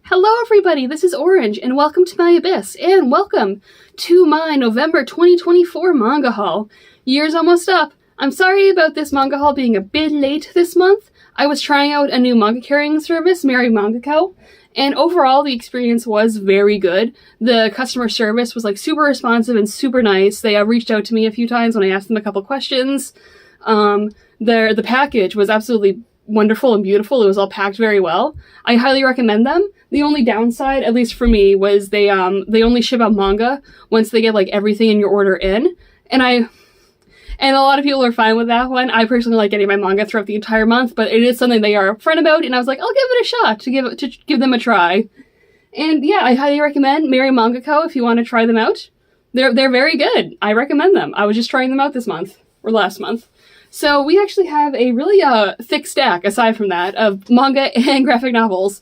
Hello everybody, this is Orange, and welcome to my Abyss, and welcome to my November 2024 manga haul. Year's almost up. I'm sorry about this manga haul being a bit late this month. I was trying out a new manga carrying service, Manga Co., and overall the experience was very good. The customer service was like super responsive and super nice. They reached out to me a few times when I asked them a couple questions. The package was absolutely wonderful and beautiful. It was all packed very well. I highly recommend them. The only downside, at least for me, was they only ship out manga once they get like everything in your order in. And a lot of people are fine with that one. I personally like getting my manga throughout the entire month, but it is something they are upfront about, and I was like, I'll give it a shot to give them a try. And yeah, I highly recommend Manga Co. if you want to try them out. They're very good. I recommend them. I was just trying them out this month or last month. So we actually have a really thick stack, aside from that, of manga and graphic novels.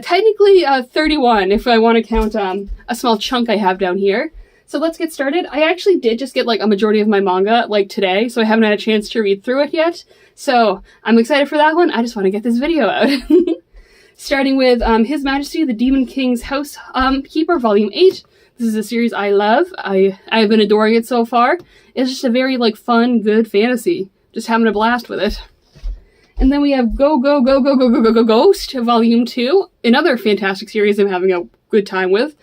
Technically 31, if I want to count a small chunk I have down here. So let's get started. I actually did just get like a majority of my manga like today, so I haven't had a chance to read through it yet. So I'm excited for that one. I just want to get this video out. Starting with His Majesty the Demon King's House Keeper, Volume 8. This is a series I love. I've been adoring it so far. It's just a very like fun, good fantasy. Just having a blast with it. And then we have Ghost, Volume 2, another fantastic series I'm having a good time with.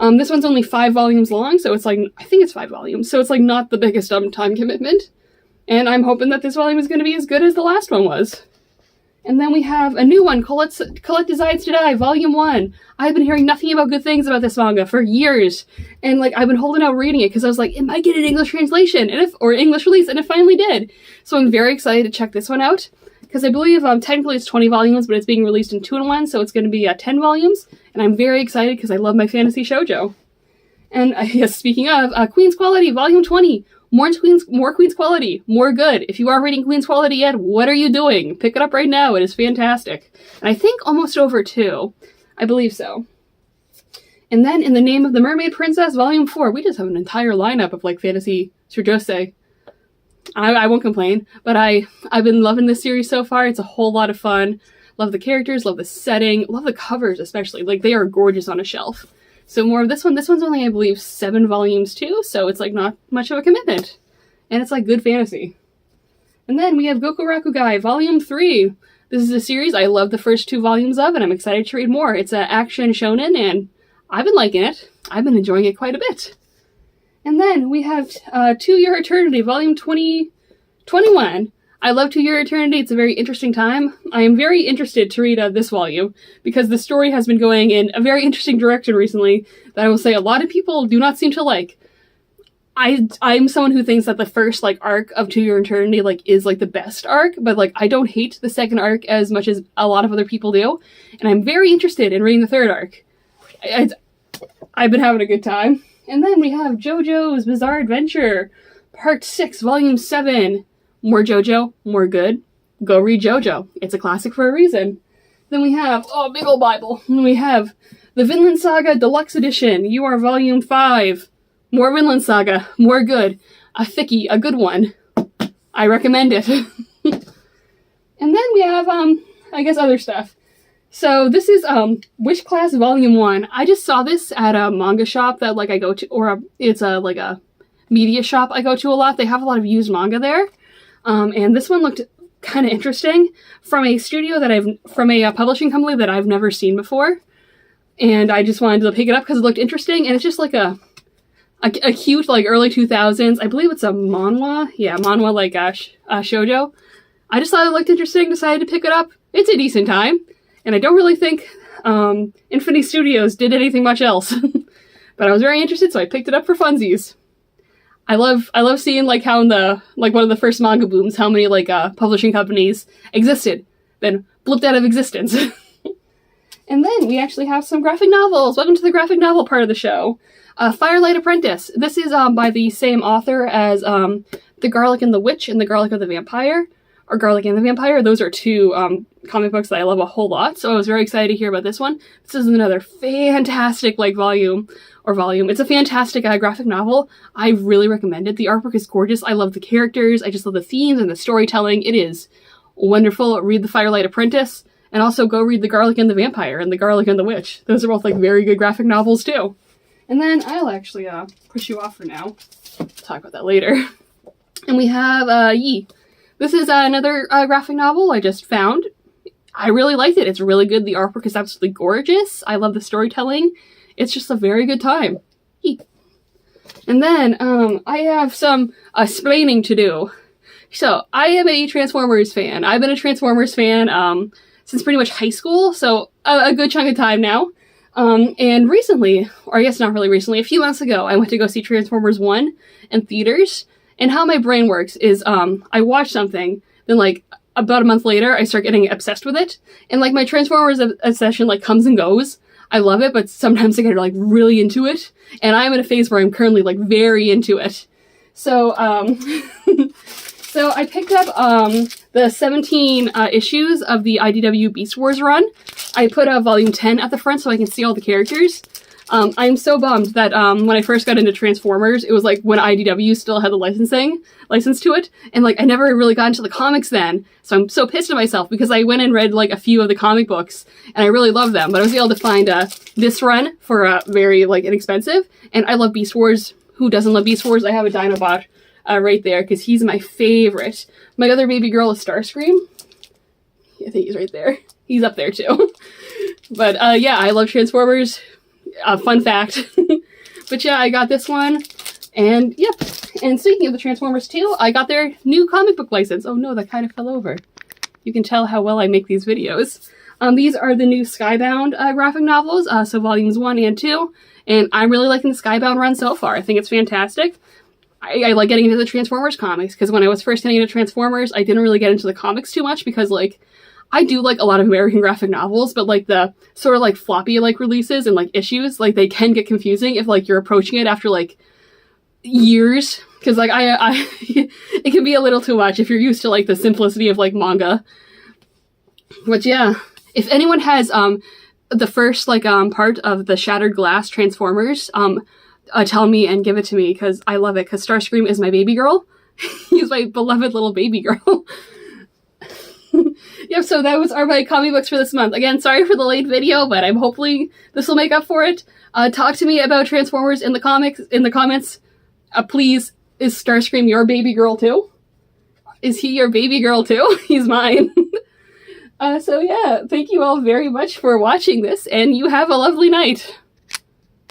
This one's only 5 volumes long, so it's like, I think it's 5 volumes, so it's like not the biggest time commitment. And I'm hoping that this volume is going to be as good as the last one was. And then we have a new one, Colette Decides to Die, Volume 1. I've been hearing nothing but good things about this manga for years. And like, I've been holding out reading it because I was like, it might get an English translation or English release, and it finally did. So I'm very excited to check this one out. Because I believe technically it's 20 volumes, but it's being released in 2-in-1, so it's going to be 10 volumes. And I'm very excited because I love my fantasy shoujo. And yes, speaking of, Queen's Quality, Volume 20. More Queen's Quality, more good. If you aren't reading Queen's Quality yet, what are you doing? Pick it up right now. It is fantastic. And I think almost over 2. I believe so. And then In the Name of the Mermaid Princess, Volume 4. We just have an entire lineup of like fantasy shoujo. I won't complain, but I've been loving this series so far. It's a whole lot of fun. Love the characters, love the setting, love the covers especially. Like, they are gorgeous on a shelf. So more of this one. This one's only, I believe, 7 volumes too, so it's like not much of a commitment. And it's like good fantasy. And then we have Gokurakugai, Volume 3. This is a series I love the first 2 volumes of, and I'm excited to read more. It's an action shonen, and I've been liking it. I've been enjoying it quite a bit. And then we have To Your Eternity, Volume 21. I love To Your Eternity. It's a very interesting time. I am very interested to read this volume because the story has been going in a very interesting direction recently that I will say a lot of people do not seem to like. I'm someone who thinks that the first like arc of To Your Eternity like is like the best arc, but like I don't hate the second arc as much as a lot of other people do, and I'm very interested in reading the third arc. I've been having a good time. And then we have JoJo's Bizarre Adventure, Part 6, Volume 7. More JoJo, more good. Go read JoJo. It's a classic for a reason. Then we have, big old Bible. And we have the Vinland Saga Deluxe Edition. You are Volume 5. More Vinland Saga, more good. A thickie, a good one. I recommend it. And then we have, I guess other stuff. So this is Witch Class Volume 1. I just saw this at a manga shop that like I go to, or it's like a media shop I go to a lot. They have a lot of used manga there. And this one looked kind of interesting from a publishing company that I've never seen before. And I just wanted to pick it up because it looked interesting, and it's just like a cute like early 2000s. I believe it's a manhwa. Yeah, manhwa like shoujo. I just thought it looked interesting, decided to pick it up. It's a decent time. And I don't really think Infinity Studios did anything much else. But I was very interested, so I picked it up for funsies. I love seeing like how in the like one of the first manga booms, how many like publishing companies existed, then blipped out of existence. And then we actually have some graphic novels. Welcome to the graphic novel part of the show. Firelight Apprentice. This is by the same author as The Garlic and the Witch and The Garlic of the Vampire. Or Garlic and the Vampire. Those are 2 comic books that I love a whole lot, so I was very excited to hear about this one. This is another fantastic like volume. It's a fantastic graphic novel. I really recommend it. The artwork is gorgeous. I love the characters. I just love the themes and the storytelling. It is wonderful. Read The Firelight Apprentice. And also go read The Garlic and the Vampire and The Garlic and the Witch. Those are both like very good graphic novels too. And then I'll actually push you off for now. We'll talk about that later. And we have Yi. This is another graphic novel I just found. I really liked it. It's really good. The artwork is absolutely gorgeous. I love the storytelling. It's just a very good time. Yi. And then I have some explaining to do. So I am a Transformers fan. I've been a Transformers fan since pretty much high school, so a good chunk of time now. And recently, or I guess not really recently, a few months ago, I went to go see Transformers 1 in theaters. And how my brain works is I watch something, then like about a month later, I start getting obsessed with it. And like my Transformers obsession like comes and goes. I love it, but sometimes I get like really into it. And I'm in a phase where I'm currently like very into it. So, so I picked up the 17 issues of the IDW Beast Wars run. I put volume 10 at the front so I can see all the characters. I'm so bummed that when I first got into Transformers, it was like when IDW still had the license to it, and like I never really got into the comics then, so I'm so pissed at myself because I went and read like a few of the comic books, and I really love them, but I was able to find this run for very like inexpensive, and I love Beast Wars. Who doesn't love Beast Wars? I have a Dinobot right there because he's my favorite. My other baby girl is Starscream. I think he's right there. He's up there too. But yeah, I love Transformers. Fun fact. But yeah, I got this one. And yep. And speaking of the Transformers too, I got their new comic book license. Oh no, that kind of fell over. You can tell how well I make these videos. These are the new Skybound graphic novels, so volumes 1 and 2. And I'm really liking the Skybound run so far. I think it's fantastic. I like getting into the Transformers comics, because when I was first getting into Transformers, I didn't really get into the comics too much, because like, I do like a lot of American graphic novels, but like the sort of like floppy like releases and like issues, like they can get confusing if like you're approaching it after like years. Cause like I it can be a little too much if you're used to like the simplicity of like manga. But yeah, if anyone has the first like part of the Shattered Glass Transformers, tell me and give it to me, because I love it, because Starscream is my baby girl. He's my beloved little baby girl. Yep, so those are my comic books for this month. Again, sorry for the late video, but I'm hopefully this will make up for it. Talk to me about Transformers in the comments. Please, is Starscream your baby girl too? Is he your baby girl too? He's mine. So yeah, thank you all very much for watching this, and you have a lovely night.